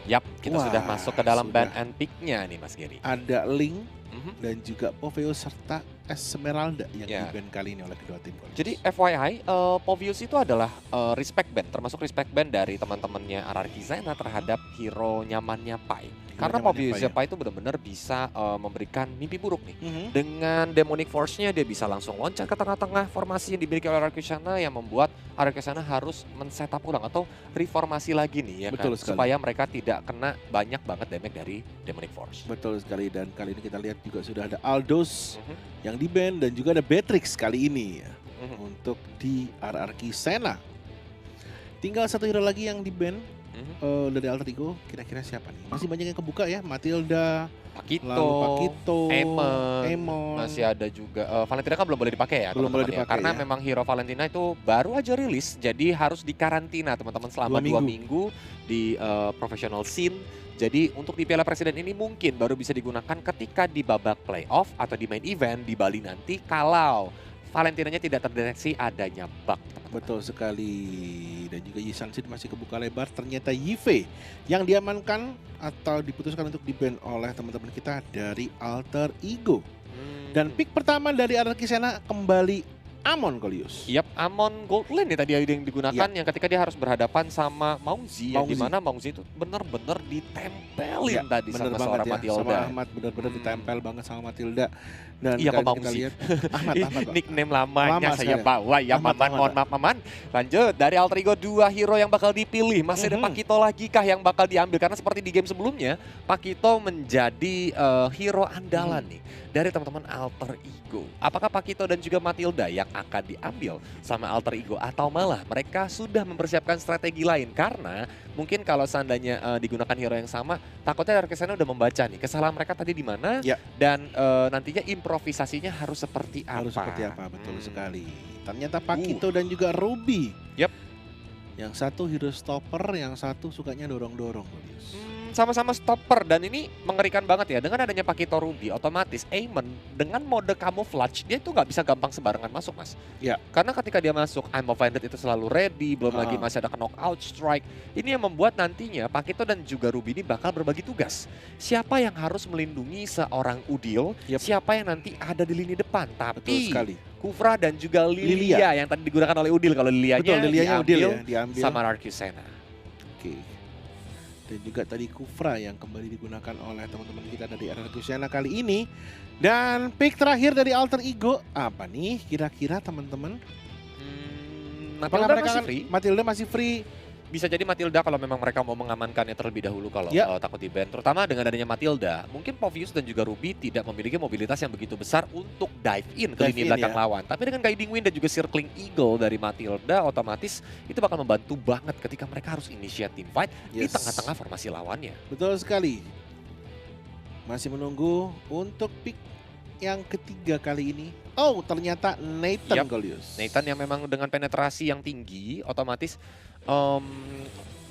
Yap, kita sudah Wah, masuk ke dalam sudah ban and pick-nya nih Mas Gary. ada Link Mhm. dan juga Poveus serta Esmeralda yang Ya. di-ban kali ini oleh kedua tim. Jadi FYI, Povius itu adalah respect band, termasuk respect band dari teman-temannya RRQ Zena terhadap hero nyamannya Pai. Karena nyamannya Povius Pai, ya. Pai itu benar-benar bisa memberikan mimpi buruk nih. Mhm. Dengan Demonic Force-nya dia bisa langsung loncat ke tengah-tengah formasi yang dimiliki oleh RRQ Zena yang membuat RRQ Zena harus men-setup ulang atau reformasi lagi nih ya kan. Betul sekali. Supaya mereka tidak kena banyak banget damage dari Demonic Force. Betul sekali, dan kali ini kita lihat juga sudah ada Aldous Mhm, yang di-ban dan juga ada Beatrix kali ini ya, mhm, untuk di RRQ Zena. Tinggal satu hero lagi yang di-ban mhm. dari Alter Ego, kira-kira siapa nih? Masih banyak yang kebuka ya, Matilda, Pakito, lalu Pakito, Emon, masih ada juga Valentina kan belum boleh dipakai ya Belum boleh teman-teman ya. dipakai Karena ya. memang hero Valentina itu baru aja rilis, jadi harus dikarantina teman-teman selama 2 2 minggu di professional scene. Jadi untuk di Piala Presiden ini mungkin baru bisa digunakan ketika di babak playoff atau di main event di Bali nanti kalau Valentinanya tidak terdeteksi adanya bug. Betul sekali. Dan juga Yi Sansin masih kebuka lebar. Ternyata Yive yang diamankan atau diputuskan untuk di-ban oleh teman-teman kita dari Alter Ego. Dan pick pertama dari RRQ Zena kembali Amon Golius. Yap, Amon Gold Lane nih tadi yang digunakan yang ketika dia harus berhadapan sama Maungzi yang dimana Maungzi itu benar-benar ditempelin tadi bener sama banget seorang ya, Matilda. sama Ahmad benar-benar ditempel banget sama Matilda. Dan Iya, kok kali ini kita Maungzi? lihat Ahmad Pak. Nickname lamanya Lama saya sekali. bawa ya Ahmad, Maman, mohon maaf Maman. Lanjut, dari Alter Ego 2 hero yang bakal dipilih. Masih ada Pakito lagi kah yang bakal diambil? Karena seperti di game sebelumnya, Pakito menjadi hero andalan nih dari teman-teman Alter Ego. Apakah Pakito dan juga Matilda yang akan diambil sama Alter Ego atau malah mereka sudah mempersiapkan strategi lain? Karena mungkin kalau seandainya digunakan hero yang sama, takutnya RRQ Zena udah membaca nih kesalahan mereka tadi di mana dan nantinya improvisasinya harus seperti apa. Harus seperti apa, betul sekali. Ternyata Pakito dan juga Ruby. Yap. Yang satu hero stopper, yang satu sukanya dorong-dorong. Sama-sama stopper dan ini mengerikan banget ya. Dengan adanya Pakito Ruby, otomatis Amon dengan mode camouflage dia itu nggak bisa gampang sembarangan masuk mas. Ya. Karena ketika dia masuk, I'm offended itu selalu ready, belum lagi masih ada knockout strike. Ini yang membuat nantinya Pakito dan juga Ruby ini bakal berbagi tugas. Siapa yang harus melindungi seorang Udil, siapa yang nanti ada di lini depan. Tapi betul sekali. Kufra dan juga Lilia yang tadi digunakan oleh Udil. Kalau Lilianya Udil diambil, diambil sama RRQ Zena. Oke. Dan juga tadi Kufra yang kembali digunakan oleh teman-teman kita dari RRQ Zena kali ini. Dan pick terakhir dari Alter Ego apa nih kira-kira teman-teman? Matilda masih free. Matilda masih free. Bisa jadi Matilda kalau memang mereka mau mengamankannya terlebih dahulu kalau takut di-ban. Terutama dengan adanya Matilda, mungkin Povius dan juga Ruby tidak memiliki mobilitas yang begitu besar untuk dive in ke lini belakang lawan. Tapi dengan Guiding Wind dan juga Circling Eagle dari Matilda, otomatis itu bakal membantu banget ketika mereka harus initiate team fight di tengah-tengah formasi lawannya. Betul sekali. Masih menunggu untuk pick yang ketiga kali ini. Oh, ternyata Nathan Golius. Nathan yang memang dengan penetrasi yang tinggi, otomatis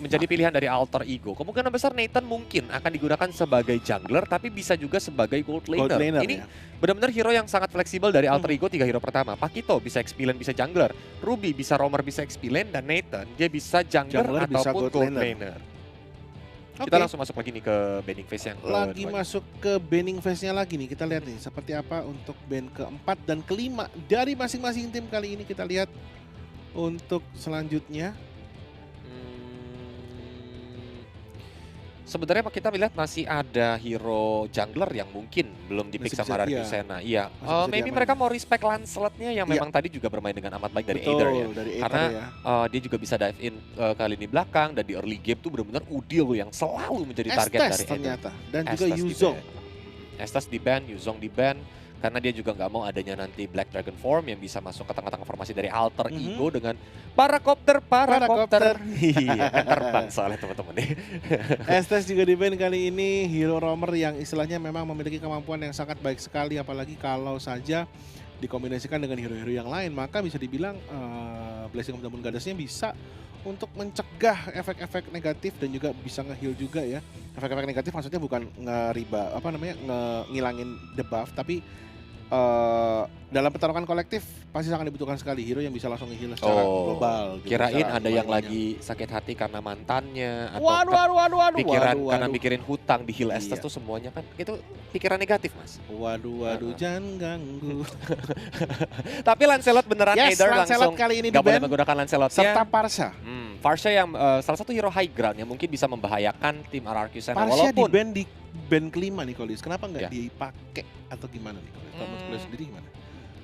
menjadi pilihan dari Alter Ego. Kemungkinan besar Nathan mungkin akan digunakan sebagai jungler, tapi bisa juga sebagai gold laner. Ini benar-benar hero yang sangat fleksibel dari Alter Ego 3 hero pertama. Pakito bisa XP lane, bisa jungler. Ruby bisa roamer, bisa XP lane. Dan Nathan dia bisa jungler ataupun gold laner. Kita langsung masuk lagi nih ke banning phase yang lagi masuk ke banning phase-nya lagi nih. Kita lihat nih seperti apa untuk ban keempat dan kelima dari masing-masing tim kali ini. Kita lihat untuk selanjutnya. Sebenarnya kita melihat masih ada hero jungler yang mungkin belum di-pick sama RRQ Zena. Iya, maybe mereka mau respect Lancelot-nya yang memang tadi juga bermain dengan amat baik dari Aether ya. Karena dia juga bisa dive in ke lini belakang dan di early game tuh benar-benar Udil yang selalu menjadi target dari Aether. Ternyata. Dan juga Yuzong. Estes di-ban, Yuzong di-ban. Karena dia juga nggak mau adanya nanti Black Dragon Form yang bisa masuk ke tengah-tengah formasi dari Alter Ego dengan parakopter. Iya, kan terbang soalnya teman-teman nih. Estes juga di ban kali ini, hero roamer yang istilahnya memang memiliki kemampuan yang sangat baik sekali. Apalagi kalau saja dikombinasikan dengan hero-hero yang lain, maka bisa dibilang Blessing of the Moon Goddess-nya bisa untuk mencegah efek-efek negatif dan juga bisa nge-heal juga ya. Efek-efek negatif maksudnya bukan ngilangin debuff, tapi dalam pertarungan kolektif pasti sangat dibutuhkan sekali hero yang bisa langsung nge-heal secara global. Gitu, Kirain secara ada yang semuanya. lagi sakit hati karena mantannya atau Waduh. karena mikirin hutang di heal Estes Iya. tuh semuanya kan itu pikiran negatif mas. Waduh, jangan ganggu. Tapi Lancelot beneran Yes, Aether Lancelot langsung kali ini gak boleh di-ban menggunakan Lancelotnya. serta Parsha. Parsha yang salah satu hero high ground yang mungkin bisa membahayakan tim RRQ sana. Parsha Walaupun di ban kelima nih Kolis. Kenapa nggak Ya. dipakai atau gimana nih Kolis? Kalau menurut Kolis sendiri gimana?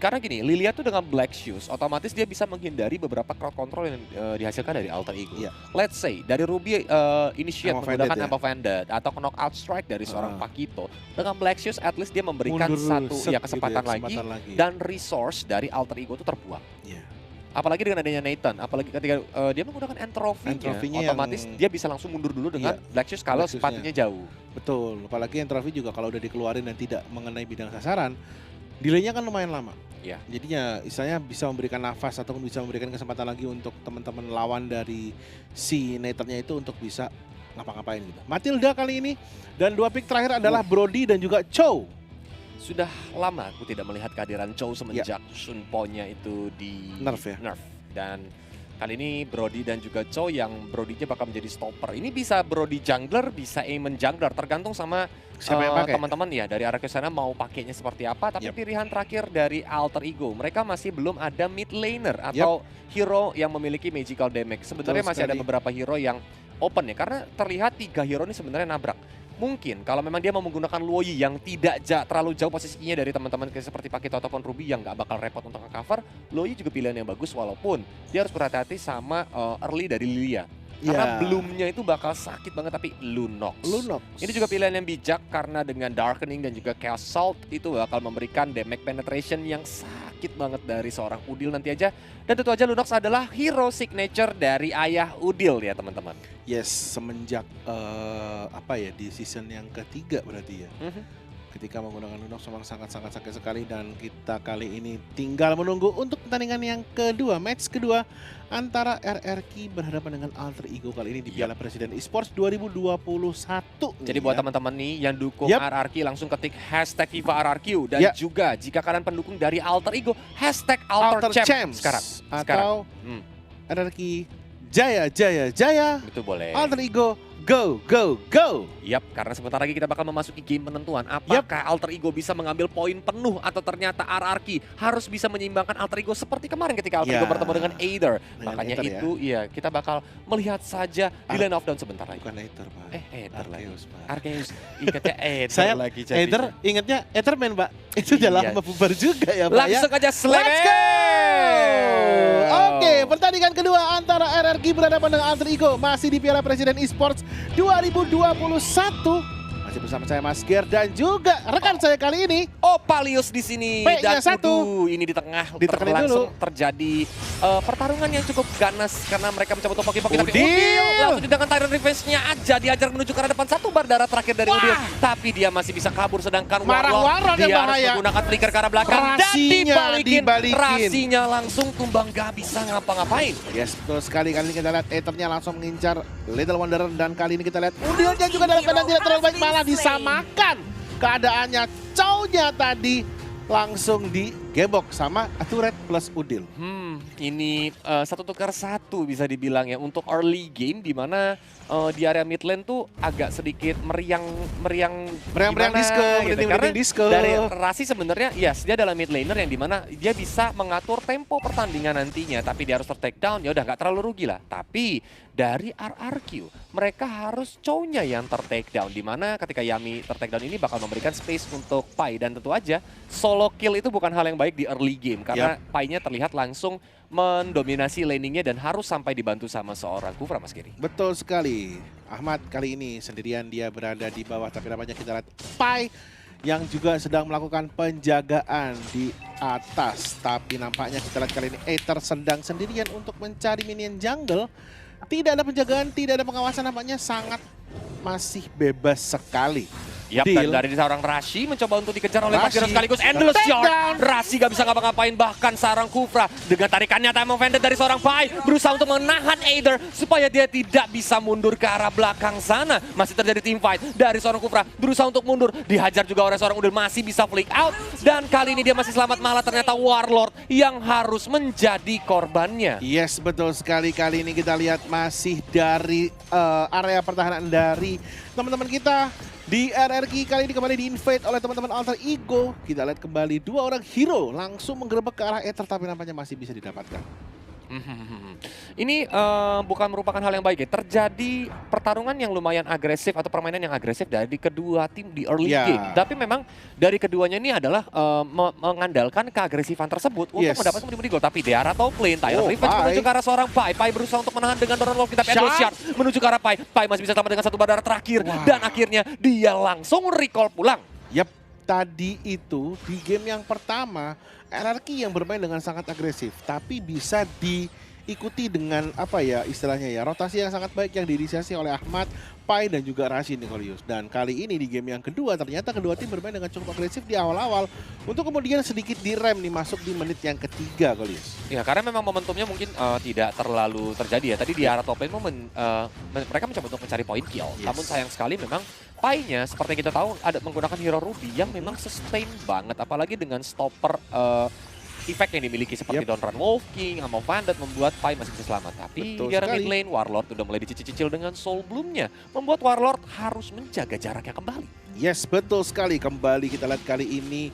karena gini, Lilia tuh dengan Black Shoes, otomatis dia bisa menghindari beberapa crowd control yang dihasilkan dari Alter Ego. Iya. Let's say, dari Ruby initiate Amp of menggunakan Vended, Amp of Vended atau knockout strike dari seorang Ah. Pakito. Dengan Black Shoes, at least dia memberikan Mundur satu set gitu kesempatan ya, lagi. kesempatan Dan resource dari Alter Ego itu terbuang. Iya. Apalagi dengan adanya Nathan, apalagi ketika dia menggunakan Entropy-nya Entropy-nya, otomatis yang- dia bisa langsung mundur dulu dengan Black Shoes kalau Black Shoes-nya. sepatunya jauh. Betul, apalagi Entropy juga kalau udah dikeluarin dan tidak mengenai bidang sasaran, delay-nya kan lumayan lama. Iya. Jadinya istilahnya bisa memberikan nafas ataupun bisa memberikan kesempatan lagi untuk teman-teman lawan dari si Nathan-nya itu untuk bisa ngapa-ngapain gitu. Matilda kali ini dan 2 pick terakhir adalah Brody dan juga Chow. Sudah lama aku tidak melihat kehadiran Chow semenjak Shunpo-nya itu di Nerf ya? Nerf. Dan kali ini Brody dan juga Chow yang Brody-nya bakal menjadi stopper. Ini bisa Brody jungler, bisa Aemon jungler, tergantung sama Siapa yang pakai? teman-teman ya dari RRQ sana mau pakainya seperti apa. Tapi Yep. pilihan terakhir dari Alter Ego, mereka masih belum ada mid laner atau hero yang memiliki magical damage. Sebenarnya masih ada sekali. beberapa hero yang open ya, karena terlihat 3 hero ini sebenarnya nabrak. Mungkin kalau memang dia mau menggunakan Luoyi yang tidak terlalu jauh posisinya dari teman-teman seperti Pakito ataupun Ruby yang nggak bakal repot untuk nge-cover, Luoyi juga pilihan yang bagus walaupun dia harus berhati-hati sama early dari Lilia. Karena belumnya itu bakal sakit banget, tapi Lunox. Ini juga pilihan yang bijak karena dengan Darkening dan juga Chaos Salt itu bakal memberikan damage penetration yang sakit banget dari seorang Udil nanti aja. Dan tentu aja Lunox adalah hero signature dari ayah Udil ya teman-teman. Yes, semenjak di season yang ketiga berarti ya. Ketika menggunakan Lunox memang sangat-sangat sakit sekali dan kita kali ini tinggal menunggu untuk pertandingan yang kedua, match kedua antara RRQ berhadapan dengan Alter Ego kali ini di Piala Presiden Esports 2021. Jadi buat teman-teman nih yang dukung Yep. RRQ langsung ketik hashtag Viva RRQ. Dan Ya. juga jika kalian pendukung dari Alter Ego, hashtag Alter Champs sekarang. atau Hmm. RRQ Jaya. Itu boleh. Alter Ego go. Yap, karena sebentar lagi kita bakal memasuki game penentuan. Apakah Alter Ego bisa mengambil poin penuh atau ternyata RRQ harus bisa menyeimbangkan Alter Ego seperti kemarin ketika Alter Ya. Ego bertemu dengan Aether. Dengan Makanya Aether itu ya kita bakal melihat saja di Lane of Dawn sebentar lagi. Bukan Aether, Pak. Aether lagi. Arceus, Pak. Arceus, ingatnya Aether Saya lagi jadinya. Aether, ingatnya Etherman, Pak. Itu udah Iya. lama bubar juga ya, Pak ya. Langsung aja slam. Let's go! Oke, pertandingan kedua antara RRQ berhadapan dengan Alter Ego masih di Piala Presiden Esports 2021. Masih bersama saya Mas Ger dan juga rekan saya kali ini. Opalius di sini P-nya dan satu. Udu ini di tengah Ditekenin langsung dulu. terjadi pertarungan yang cukup ganas karena mereka mencoba untuk poki-poki tapi Udil. Udil langsung dengan Tyrant Revenge-nya aja diajar menuju ke arah depan, 1 bar darah terakhir dari Udil, tapi dia masih bisa kabur sedangkan Warlock dia yang harus bahaya. menggunakan flicker ke arah belakang dan Rasinya dibalikin. Rasinya langsung tumbang, gak bisa ngapa-ngapain. Yes, betul sekali. Kali ini kita lihat Ethernya langsung mengincar Little Wanderer dan kali ini kita lihat Udilnya juga dalam keadaan tidak terlalu baik, malah disamakan keadaannya. Chow-nya tadi langsung digebok sama turret plus Udil. Ini 1-1 bisa dibilang ya untuk early game di mana di area mid lane tuh agak sedikit meriang gimana disco, gitu. Karena merinding disco. dari Rasi sebenarnya yes dia adalah mid laner yang dimana dia bisa mengatur tempo pertandingan nantinya, tapi dia harus ter-take down ya udah nggak terlalu rugi lah. Tapi dari RRQ mereka harus Chow-nya yang ter-take down, dimana ketika Yami ter-take down ini bakal memberikan space untuk Pai, dan tentu aja solo kill itu bukan hal yang baik di early game karena Pai-nya terlihat langsung mendominasi laningnya dan harus sampai dibantu sama seorang Kufra, Mas Giri. Betul sekali. Ahmad kali ini sendirian dia berada di bawah, tapi namanya kita lihat Pai yang juga sedang melakukan penjagaan di atas. Tapi nampaknya kita lihat kali ini Aether sedang sendirian untuk mencari minion jungle. Tidak ada penjagaan, tidak ada pengawasan, nampaknya sangat masih bebas sekali Yap, dan dari seorang Rashi mencoba untuk dikejar oleh Pajero sekaligus Endless Shard. Rashi gak bisa ngapa-ngapain, bahkan seorang Kufra dengan tarikannya Time of Vendetta dari seorang Pai berusaha untuk menahan Aether supaya dia tidak bisa mundur ke arah belakang sana. Masih terjadi team fight dari seorang Kufra berusaha untuk mundur, dihajar juga oleh seorang Udil, masih bisa flick out, dan kali ini dia masih selamat, malah ternyata Warlord yang harus menjadi korbannya. Yes, betul sekali. Kali ini kita lihat masih dari area pertahanan dari teman-teman kita di RRQ. Kali ini kembali di-invade oleh teman-teman Alter Ego. Kita lihat kembali 2 orang hero langsung menggerebek ke arah Aether, tapi nampaknya masih bisa didapatkan. Ini bukan merupakan hal yang baik ya. Terjadi pertarungan yang lumayan agresif atau permainan yang agresif dari kedua tim di early game. Tapi memang dari keduanya ini adalah mengandalkan keagresifan tersebut untuk mendapatkan pundi-pundi gol. Tapi Deara top lane, Tyler Revenge menuju ke arah seorang Pai. Pai berusaha untuk menahan dengan Doran Wolf, kita Endless Shard menuju ke arah Pai. Pai masih bisa selamat dengan 1 bandara terakhir. Dan akhirnya dia langsung recall pulang. Yap, tadi itu di game yang pertama RRQ yang bermain dengan sangat agresif, tapi bisa diikuti dengan apa ya istilahnya ya, rotasi yang sangat baik yang diinisiasi oleh Ahmad, Pai dan juga Rashi Nikolius. Dan kali ini di game yang kedua ternyata kedua tim bermain dengan cukup agresif di awal-awal untuk kemudian sedikit direm nih masuk di menit yang ketiga, Kolius. Ya, karena memang momentumnya mungkin tidak terlalu terjadi ya. Tadi di arah top lane mereka mencoba untuk mencari point kill. Namun sayang sekali memang Pai-nya seperti yang kita tahu ada menggunakan hero Ruby yang memang sustain banget, apalagi dengan stopper efek yang dimiliki seperti Don Run Wolf King sama Vandit membuat Pai masih bisa selamat. Tapi di arah mid lane Warlord udah mulai dicicil-cicil dengan Soul Bloom-nya, membuat Warlord harus menjaga jaraknya kembali. Yes, betul sekali. Kembali kita lihat kali ini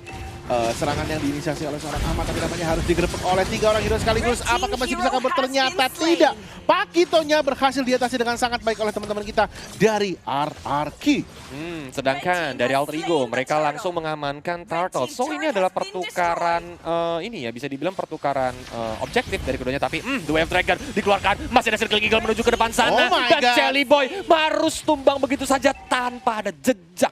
serangan yang diinisiasi oleh seorang Ahmad, tapi namanya harus digerebek oleh 3 orang hero sekaligus. Apakah masih bisa kabur? Ternyata tidak. Pakitonya berhasil diatasi dengan sangat baik oleh teman-teman kita dari RRQ. Sedangkan dari Alter Ego mereka langsung mengamankan Turtle. So ini adalah pertukaran ini ya, bisa dibilang pertukaran objektif dari keduanya. Tapi The Wave Dragon dikeluarkan, masih ada Circle Eagle menuju ke depan sana. Dan Jelly Boy harus tumbang begitu saja tanpa ada jejak.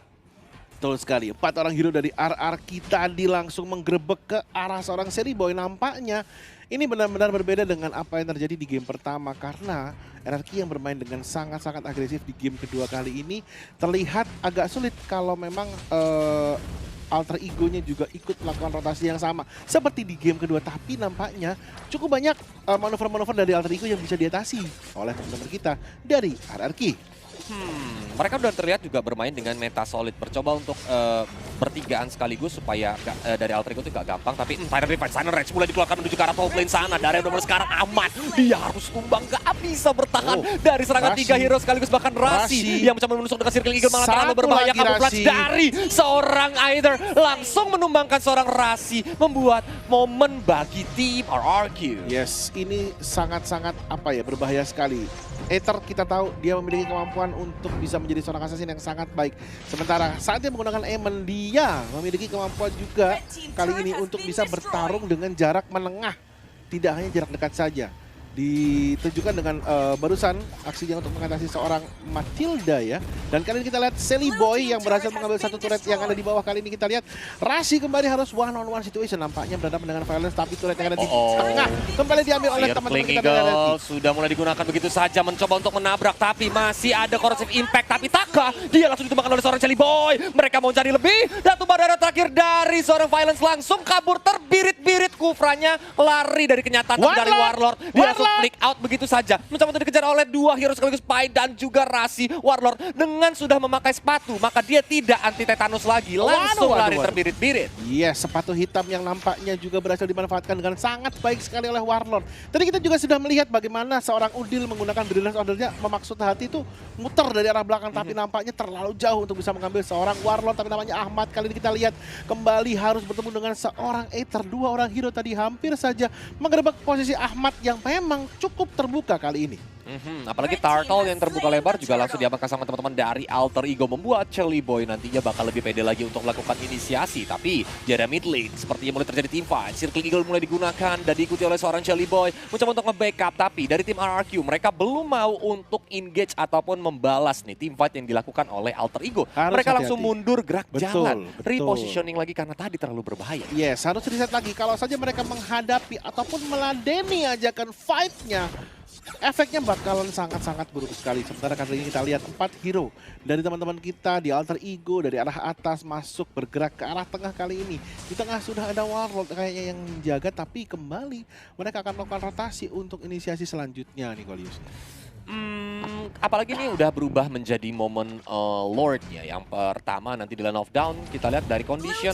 Betul sekali, 4 orang hero dari RRQ tadi langsung menggerebek ke arah seorang Jelly Boy. Nampaknya ini benar-benar berbeda dengan apa yang terjadi di game pertama, karena RRQ yang bermain dengan sangat-sangat agresif di game kedua kali ini terlihat agak sulit kalau memang Alter Ego-nya juga ikut melakukan rotasi yang sama seperti di game kedua. Tapi nampaknya cukup banyak manuver-manuver dari Alter Ego yang bisa diatasi oleh teman-teman kita dari RRQ. Mereka udah terlihat juga bermain dengan meta solid, bercoba untuk bertigaan sekaligus supaya dari Alter Ego itu gak gampang. Tapi Tyler Revenge, Silent Rage mulai dikeluarkan menuju ke arah top lane sana. Dari nomor sekarang aman, dia harus tumbang, gak bisa bertahan dari serangan 3 hero sekaligus. Bahkan Rashi yang mencoba menusuk dengan Circle Eagle malah terlalu berbahaya. Kabur flash dari seorang Aether langsung menumbangkan seorang Rashi, membuat momen bagi tim RRQ. Yes, ini sangat-sangat apa ya, berbahaya sekali. Aether kita tahu dia memiliki kemampuan untuk bisa menjadi seorang assassin yang sangat baik. Sementara saat dia menggunakan Aemon, dia memiliki kemampuan juga kali ini untuk bisa bertarung dengan jarak menengah. Tidak hanya jarak dekat saja. Ditunjukkan dengan barusan aksinya untuk mengatasi seorang Matilda ya. Dan kali ini kita lihat Jelly Boy yang berhasil mengambil 1 turret yang ada di bawah. Kali ini kita lihat Rashi kembali harus one on one situation. Nampaknya berhadapan dengan Violence, tapi turret yang ada di tengah kembali diambil oleh teman-teman kita dari RRQ. Sudah mulai digunakan begitu saja, mencoba untuk menabrak, tapi masih ada corrosive impact. Tapi Taka, dia langsung ditumbangkan oleh seorang Jelly Boy. Mereka mau cari lebih, dan tumbang darah terakhir dari seorang Violence langsung kabur terbirit-birit. Kufranya lari dari kenyataan dari Warlord. Dia langsung flick out begitu saja, mencoba untuk dikejar oleh 2 hero sekaligus, Pai dan juga Rashi. Warlord dengan sudah memakai sepatu, maka dia tidak anti tetanus lagi, langsung lari terbirit-birit. Yes, sepatu hitam yang nampaknya juga berhasil dimanfaatkan dengan sangat baik sekali oleh Warlord. Tadi kita juga sudah melihat bagaimana seorang Udil menggunakan Brilliance Order-nya memaksud hati itu muter dari arah belakang, tapi nampaknya terlalu jauh untuk bisa mengambil seorang Warlord. Tapi namanya Ahmad, kali ini kita lihat kembali harus bertemu dengan seorang Aether. 2 orang hero tadi hampir saja menggerebek posisi Ahmad yang memang cukup terbuka kali ini. Apalagi Turtle yang terbuka lebar juga langsung diamankan sama teman-teman dari Alter Ego, membuat Jelly Boy nantinya bakal lebih pede lagi untuk melakukan inisiasi. Tapi di area mid lane sepertinya mulai terjadi team fight. Circle Eagle mulai digunakan dan diikuti oleh seorang Jelly Boy mencoba untuk nge-backup, tapi dari tim RRQ mereka belum mau untuk engage ataupun membalas nih team fight yang dilakukan oleh Alter Ego. Mereka langsung mundur gerak jalan, repositioning lagi karena tadi terlalu berbahaya. Yes, harus reset lagi. Kalau saja mereka menghadapi ataupun meladeni ajakan fight-nya efeknya bakalan sangat-sangat buruk sekali. Sementara kali ini kita lihat 4 hero dari teman-teman kita di Alter Ego dari arah atas masuk bergerak ke arah tengah kali ini. Di tengah sudah ada Warlord kayaknya yang menjaga, tapi kembali mereka akan melakukan rotasi untuk inisiasi selanjutnya nih Golius. Apalagi ini udah berubah menjadi momen Lordnya. Yang pertama nanti di Land of Dawn kita lihat dari condition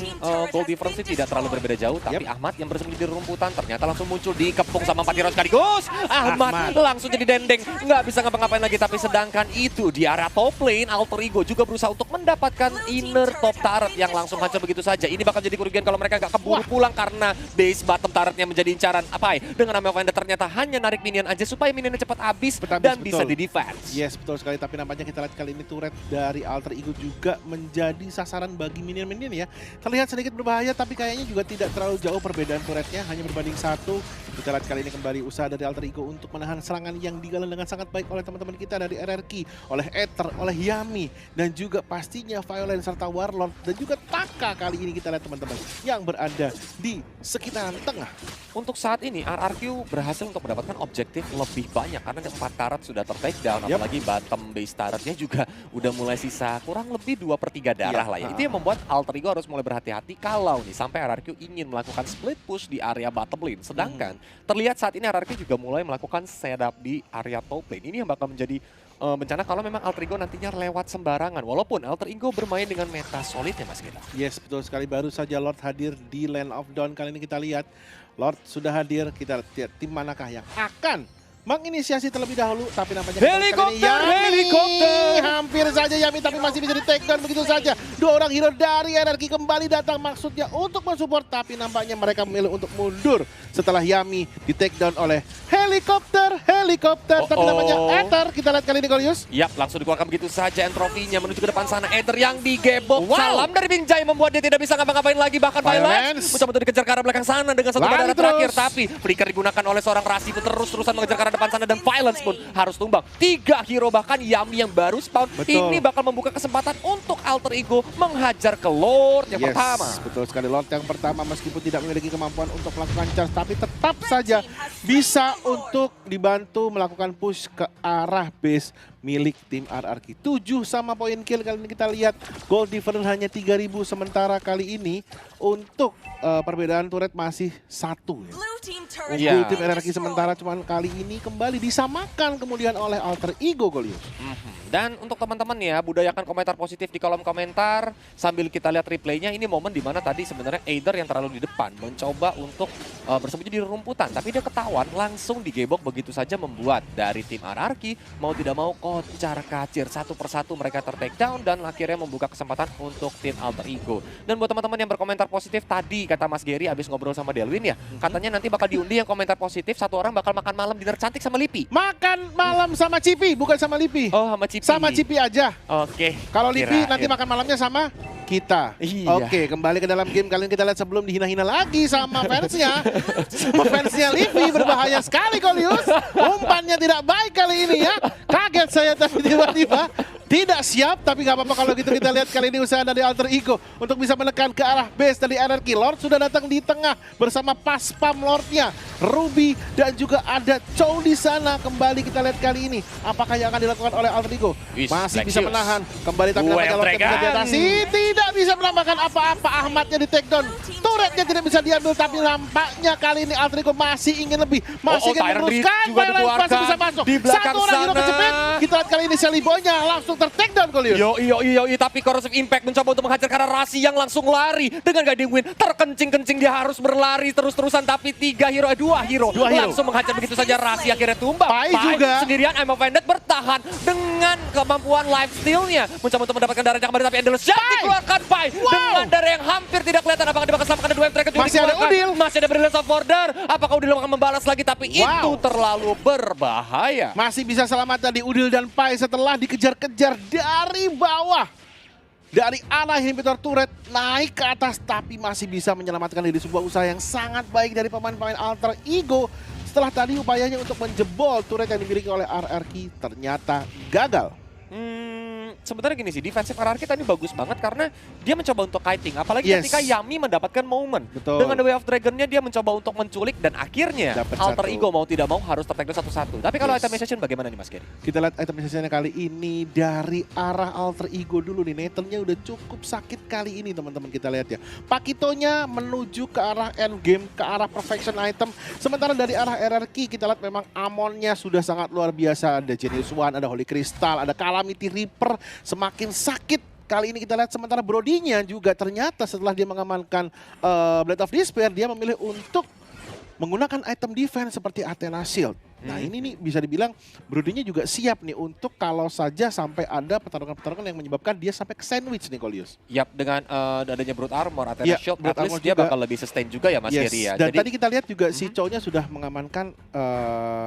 goal difference tidak terlalu berbeda jauh, tapi Ahmad yang bersembunyi di rumputan ternyata langsung muncul dikepung sama 4 hero sekaligus. Ahmad langsung jadi dendeng, nggak bisa ngapa-ngapain lagi. Tapi sedangkan itu di area top lane, Alter Ego juga berusaha untuk mendapatkan inner top turret yang langsung hancur begitu saja. Ini bakal jadi kerugian kalau mereka nggak keburu pulang karena base bottom turretnya menjadi incaran. Apai dengan Army of Ender ternyata hanya narik minion aja supaya minionnya cepat habis dan bisa di defense. Yes, betul sekali. Tapi nampaknya kita lihat kali ini turret dari Alter Ego juga menjadi sasaran bagi minion-minion ya. Terlihat sedikit berbahaya, tapi kayaknya juga tidak terlalu jauh perbedaan turretnya, hanya berbanding 1. Kita lihat kali ini kembali usaha dari Alter Ego untuk menahan serangan yang digalang dengan sangat baik oleh teman-teman kita dari RRQ, oleh Aether, oleh Yami, dan juga pastinya Violent serta Warlord, dan juga Taka kali ini kita lihat teman-teman yang berada di sekitaran tengah. Untuk saat ini RRQ berhasil untuk mendapatkan objektif lebih banyak karena 4 turret sudah ter-take down, apalagi bottom base turretnya juga udah mulai sisa kurang lebih 2/3 darah lah ya. Itu yang membuat Alter Ego harus mulai berhati-hati kalau nih sampai RRQ ingin melakukan split push di area bottom lane. Sedangkan terlihat saat ini RRQ juga mulai melakukan setup di area top lane. Ini yang bakal menjadi bencana kalau memang Alter Ego nantinya lewat sembarangan. Walaupun Alter Ego bermain dengan meta solid ya Mas Gita. Yes, betul sekali. Baru saja Lord hadir di Land of Dawn. Kali ini kita lihat Lord sudah hadir. Kita lihat tim manakah yang akan menginisiasi terlebih dahulu, tapi nampaknya helikopter hampir saja Yami, tapi masih bisa di take down begitu saja. 2 orang hero dari RRQ kembali datang maksudnya untuk mensupport, tapi nampaknya mereka memilih untuk mundur setelah Yami di take down oleh helikopter. Tapi namanya Aether. Kita lihat kali ini Golius. Yap, langsung dikeluarkan begitu saja entrofinya menuju ke depan sana. Aether yang digebok. Salam dari Binjai membuat dia tidak bisa ngapa-ngapain lagi. Bahkan Violence mencoba untuk dikejar ke arah belakang sana dengan satu badan terakhir, tapi flicker digunakan oleh seorang Rasi itu terus-terusan mengejar ke arah depan sana dan Violence pun harus tumbang. 3 hero bahkan Yami yang baru spawn. Ini bakal membuka kesempatan untuk Alter Ego menghajar ke Lord yang pertama. Betul sekali, Lord yang pertama meskipun tidak memiliki kemampuan untuk melakukan charge, tapi tetap saja bisa untuk dibantu melakukan push ke arah base milik tim RRQ. 7 sama poin kill kali ini kita lihat. Gold difference hanya 3.000, sementara kali ini untuk perbedaan turret masih 1 ya. Unggul tim RRQ sementara cuman kali ini kembali disamakan kemudian oleh Alter Ego Golius. Dan untuk teman-teman ya, budayakan komentar positif di kolom komentar sambil kita lihat replaynya. Ini momen dimana tadi sebenarnya Aether yang terlalu di depan mencoba untuk bersembunyi di rumputan, tapi dia ketahuan langsung digebok begitu saja, membuat dari tim RRQ mau tidak mau kocar kacir. Satu persatu mereka ter-take down dan akhirnya membuka kesempatan untuk tim Alter Ego. Dan buat teman-teman yang berkomentar positif tadi, kata Mas Gary abis ngobrol sama Delwin ya, katanya nanti bakal diundi yang komentar positif, 1 orang bakal makan malam dinner cantik sama Lipi. Makan malam sama Cipi, bukan sama Lipi. Oh, sama Cipi. Sama Cipi aja. Oke. Kalau Lipi nanti makan malamnya sama kita. Iya. Oke, kembali ke dalam game. Kalian kita lihat sebelum dihina-hina lagi sama fansnya. Sama fansnya Livi, berbahaya sekali Golius. Umpannya tidak baik kali ini ya. Kaget saya tadi tiba-tiba. Tidak siap, tapi nggak apa-apa kalau gitu. Kita lihat kali ini usaha dari Alter Ego untuk bisa menekan ke arah base dari RRQ. Lord sudah datang di tengah bersama pas pam Lordnya, Ruby dan juga ada Chow di sana. Kembali kita lihat kali ini apakah yang akan dilakukan oleh Alter Ego. Masih bisa menahan kembali, tapi nampaknya Lordnya bisa diatasi. Tidak bisa menambahkan apa-apa. Ahmadnya di take down, turretnya tidak bisa diambil, tapi nampaknya kali ini Alter Ego masih ingin lebih, masih ingin meneruskan. Masih bisa masuk di belakang 1 orang hero kecepet. Kita lihat kali ini Shelly Boy-nya langsung ter-take down Golius. Yoi, tapi Corrosive Impact mencoba untuk menghajar karena Rasi yang langsung lari dengan guiding win. Terkencing-kencing dia harus berlari terus-terusan, tapi 2 hero langsung menghajar begitu saja. Rasi akhirnya tumbang. Pai juga sendirian. I'm offended bertahan dengan kemampuan life steal-nya, mencoba untuk mendapatkan darah kembali, tapi Endless Shot dikeluarkan Pai dengan darah yang hampir tidak kelihatan. Apakah dia bakal selamatkan? 2 tracker juga masih ada Udil, masih ada Brilliance of Order. Apakah Udil akan membalas lagi? Tapi itu terlalu berbahaya. Masih bisa selamat tadi Udil dan Pai setelah dikejar-kejar dari bawah. Dari arah inhibitor turret naik ke atas, tapi masih bisa menyelamatkan diri. Sebuah usaha yang sangat baik dari pemain-pemain Alter Ego. Setelah tadi upayanya untuk menjebol turret yang dimiliki oleh RRQ ternyata gagal. Sebenarnya gini sih, defensive RRQ tadi bagus banget karena dia mencoba untuk kiting. Apalagi Yes. ketika Yami mendapatkan momen. Betul. Dengan The Way of Dragon-nya dia mencoba untuk menculik dan akhirnya Dapat Alter satu. Ego mau tidak mau harus tertake satu-satu. Tapi kalau Yes. itemization bagaimana nih Mas Gary? Kita lihat itemization kali ini dari arah Alter Ego dulu nih. Nathan-nya udah cukup sakit kali ini teman-teman, kita lihat ya. Pakitonya menuju ke arah endgame, ke arah perfection item. Sementara dari arah RRQ kita lihat memang Amonnya sudah sangat luar biasa. Ada Genius One, ada Holy Crystal, ada Calamity Reaper. Semakin sakit kali ini kita lihat, sementara Brody-nya juga ternyata setelah dia mengamankan Blade of Despair, dia memilih untuk menggunakan item defense seperti Athena Shield. Nah ini nih bisa dibilang Brody-nya juga siap nih untuk kalau saja sampai ada pertarungan-pertarungan yang menyebabkan dia sampai ke sandwich nih Kolius. Yap, dengan adanya Brute Armor, Athena Iya, Shield, Brute at least Armor dia juga. bakal lebih sustain juga ya Mas Gary ya. Dan Jadi tadi kita lihat juga si Chow-nya sudah mengamankan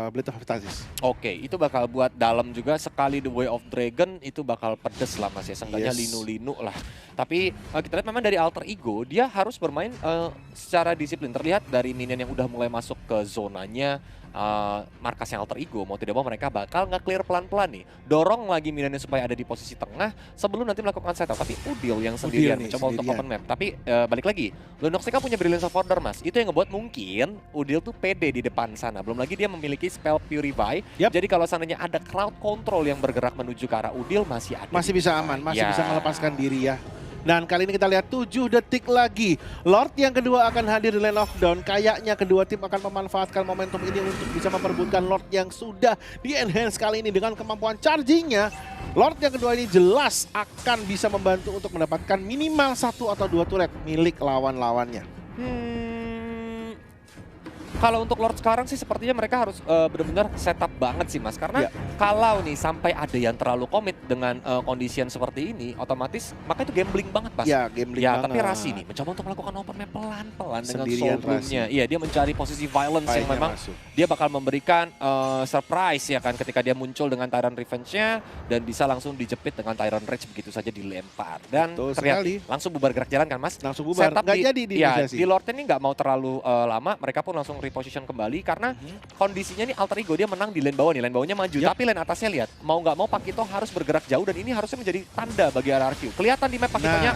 Blade of Stasis. oke, itu bakal buat dalam juga sekali The Way of Dragon itu bakal pedes lah Mas ya. Seenggaknya Yes. linu-linu lah. Tapi kita lihat memang dari Alter Ego dia harus bermain secara disiplin. Terlihat dari minion yang udah mulai masuk ke zonanya markasnya Alter Ego, mau tidak mau mereka bakal nge-clear pelan-pelan nih. Dorong lagi minionnya supaya ada di posisi tengah sebelum nanti melakukan setup. Tapi Udil yang sendirian nih, mencoba untuk open map. Tapi balik lagi, Lunox kan punya Brilliance of Order Mas. Itu yang ngebuat mungkin Udil tuh pede di depan sana. Belum lagi dia memiliki spell Purify. Yap. Jadi kalau seandainya ada crowd control yang bergerak menuju ke arah Udil masih ada. Masih bisa aman, masih Ya. bisa melepaskan diri ya. Dan kali ini kita lihat 7 detik lagi. Lord yang kedua akan hadir di lane of down. Kayaknya kedua tim akan memanfaatkan momentum ini untuk bisa memperebutkan Lord yang sudah di-enhance kali ini dengan kemampuan chargingnya. Lord yang kedua ini jelas akan bisa membantu untuk mendapatkan minimal 1 atau 2 turret milik lawan-lawannya. Kalau untuk Lord sekarang sih sepertinya mereka harus benar-benar setup banget sih Mas. Karena Ya. kalau nih sampai ada yang terlalu komit dengan kondisi yang seperti ini, otomatis maka itu gambling banget Mas. Ya, gambling Ya, banget. tapi Rasi nih mencoba untuk melakukan open map pelan-pelan dengan Sendirian soul bloom-nya. Iya, dia mencari posisi violence yang Pahitnya memang masuk. dia bakal memberikan surprise ya kan ketika dia muncul dengan Tyrant Revenge-nya dan bisa langsung dijepit dengan Tyrant Rage begitu saja dilempar. Dan Betul terlihat sekali. langsung bubar gerak jalan kan Mas? Langsung bubar, Setup nggak jadi di ya, inisiasi. di Lord ini nggak mau terlalu lama, mereka pun langsung reposition kembali karena kondisinya nih Alter Ego dia menang di lane bawah nih, lane bawahnya maju, Yap. tapi lane atasnya lihat, mau nggak mau Pakito harus bergerak jauh dan ini harusnya menjadi tanda bagi RRQ. Kelihatan di map Pakitonya,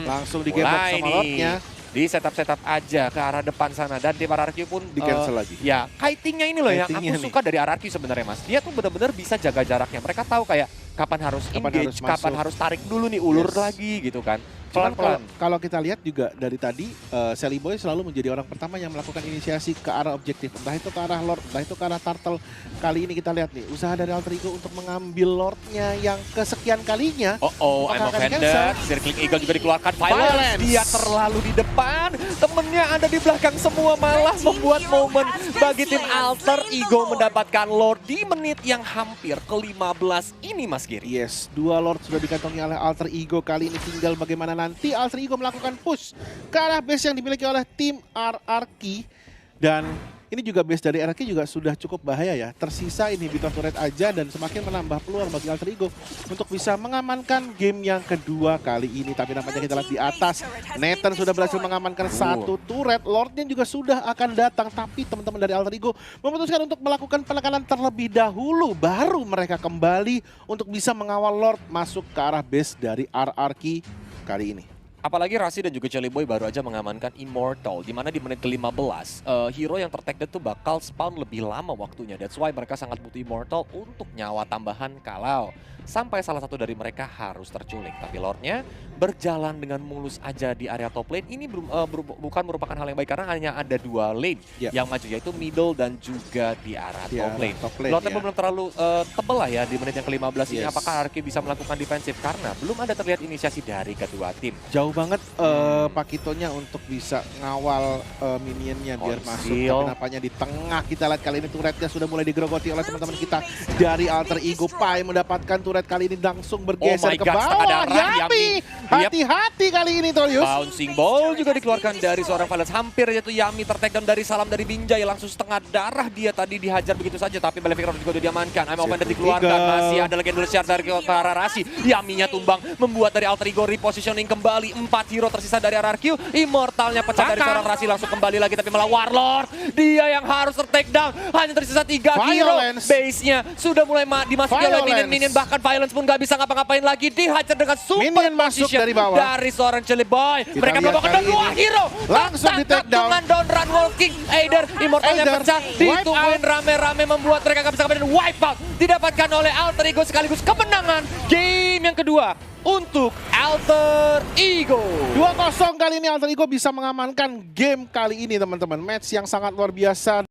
Langsung digembok mulai sama nih. Lordnya, Di setup aja ke arah depan sana dan tim RRQ pun di cancel lagi. ya, kitingnya ini loh yang Kitingnya aku nih. suka dari RRQ sebenarnya Mas. Dia tuh benar-benar bisa jaga jaraknya. Mereka tahu kayak kapan harus Kapan engage, harus kapan masuk. harus tarik dulu nih ulur Yes. lagi gitu kan. Cuman Pelan-pelan. kalau kita lihat juga dari tadi Sally Boy selalu menjadi orang pertama yang melakukan inisiasi ke arah objektif. Entah itu ke arah Lord, entah itu ke arah Turtle. Kali ini kita lihat nih usaha dari Alter Ego untuk mengambil Lordnya yang kesekian kalinya. Oh, I'm Apakah akan offended. cancel? Circling Eagle juga dikeluarkan. Violence. Violence. Dia terlalu di depan. Temennya ada di belakang semua malah membuat momen bagi tim Alter Ego mendapatkan Lord di menit yang hampir ke-15 ini Mas Giri. Yes, 2 Lord sudah dikantongi oleh Alter Ego. Kali ini tinggal bagaimana nanti Alter Ego melakukan push ke arah base yang dimiliki oleh tim RRQ. Dan ini juga base dari RRQ juga sudah cukup bahaya ya. Tersisa inhibitor turret aja dan semakin menambah peluang bagi Alter Ego untuk bisa mengamankan game yang kedua kali ini. Tapi nampaknya kita lihat di atas, Nathan sudah berhasil mengamankan 1 turret. Lordnya juga sudah akan datang. Tapi teman-teman dari Alter Ego memutuskan untuk melakukan penekanan terlebih dahulu. Baru mereka kembali untuk bisa mengawal Lord masuk ke arah base dari RRQ kali ini. Apalagi Rasi dan juga Jelly Boy baru aja mengamankan Immortal, di mana di menit ke-15 hero yang tertaged tuh bakal spawn lebih lama waktunya. That's why mereka sangat butuh Immortal untuk nyawa tambahan kalau sampai salah satu dari mereka harus terculik. Tapi Lordnya berjalan dengan mulus aja di area top lane. Ini bukan merupakan hal yang baik karena hanya ada 2 lane yang maju, yaitu middle dan juga di arah top lane. Lordnya belum terlalu tebel lah ya di menit yang ke-15 ini. Apakah RRQ bisa melakukan defensif? Karena belum ada terlihat inisiasi dari kedua tim. Jauh banget Pakitonya untuk bisa ngawal minionnya biar masuk. Tapi nampaknya di tengah kita lihat kali ini turretnya sudah mulai digerogoti oleh teman-teman kita dari Alter Ego. Pai mendapatkan turret kali ini langsung bergeser ke bawah. Yami, hati-hati kali ini Torius. Bouncing ball juga dikeluarkan dari seorang Violence. Hampir jatuh Yami tertakedown dari salam dari Binjai. Langsung setengah darah dia tadi dihajar begitu saja. Tapi Malefic Round juga udah diamankan. I'm offended dikeluarkan. Masih ada Legendary Shard dari ke arah Rasi. Yaminya tumbang membuat dari Alter Ego repositioning kembali. 4 hero tersisa dari RRQ. Immortalnya pecah dari seorang Rasi langsung kembali lagi, tapi malah Warlord. Dia yang harus ter-take down. Hanya tersisa 3 hero. Base-nya sudah mulai dimasuki oleh minion-minion. Bahkan Violence pun gak bisa ngapa-ngapain lagi. Dihajar dengan super Minion masuk position dari bawah. dari seorang Jelly Boy. Mereka lihat membawa kali 2 hero. langsung di-take down. Dengan down run walking. Aider, Immortalnya Aider, pecah. wipe Ditungguin rame-rame membuat mereka gak bisa ngapain. Wipe out. Didapatkan oleh Alter Ego sekaligus kemenangan game yang kedua untuk Alter Ego. 2-0 kali ini Alter Ego bisa mengamankan game kali ini teman-teman. Match yang sangat luar biasa.